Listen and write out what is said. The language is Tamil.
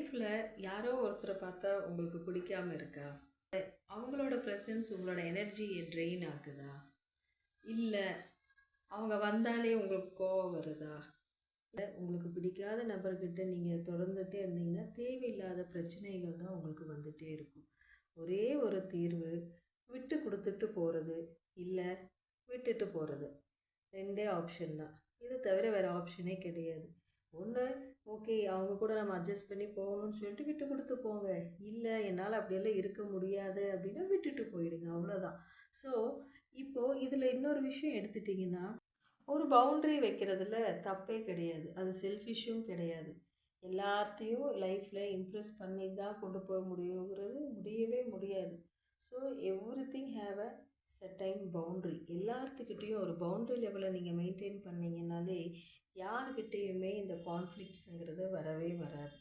லைஃப்பில் யாரோ ஒருத்தரை பார்த்தா உங்களுக்கு பிடிக்காம இருக்கா? அவங்களோட ப்ரெசன்ஸ் உங்களோட எனர்ஜியை ட்ரெயின் ஆகுதா? இல்லை அவங்க வந்தாலே உங்களுக்கு கோவம் வருதா? உங்களுக்கு பிடிக்காத நபர்கிட்ட நீங்கள் தொடர்ந்துட்டே இருந்தீங்கன்னா தேவையில்லாத பிரச்சனைகள் தான் உங்களுக்கு வந்துட்டே இருக்கும். ஒரே ஒரு தீர்வு, விட்டு கொடுத்துட்டு போகிறது, இல்லை விட்டுட்டு போகிறது. ரெண்டே ஆப்ஷன் தான். இது தவிர வேறு ஆப்ஷனே கிடையாது. ஒன்று, ஓகே அவங்க கூட நம்ம அட்ஜஸ்ட் பண்ணி போகணும்னு சொல்லிட்டு விட்டு கொடுத்து போங்க. இல்லை என்னால் அப்படியெல்லாம் இருக்க முடியாது அப்படின்னா விட்டுட்டு போயிடுங்க, அவ்வளோதான். ஸோ இப்போது இதில் இன்னொரு விஷயம் எடுத்துட்டிங்கன்னா, ஒரு பவுண்ட்ரி வைக்கிறதுல தப்பே கிடையாது. அது செல்ஃபிஷும் கிடையாது. எல்லாத்தையும் லைஃப்பில் இம்ப்ரெஸ் பண்ணி தான் கொண்டு போக முடியுங்கிறது முடியவே முடியாது. So everything have a certain boundary. எல்லாத்துக்கிட்டேயும் ஒரு பவுண்ட்ரி லெவலை நீங்கள் மெயின்டைன் பண்ணிங்கனாலே யாருக்கிட்டேயுமே இந்த கான்ஃப்ளிக்ட்ஸுங்கிறது வரவே வராது.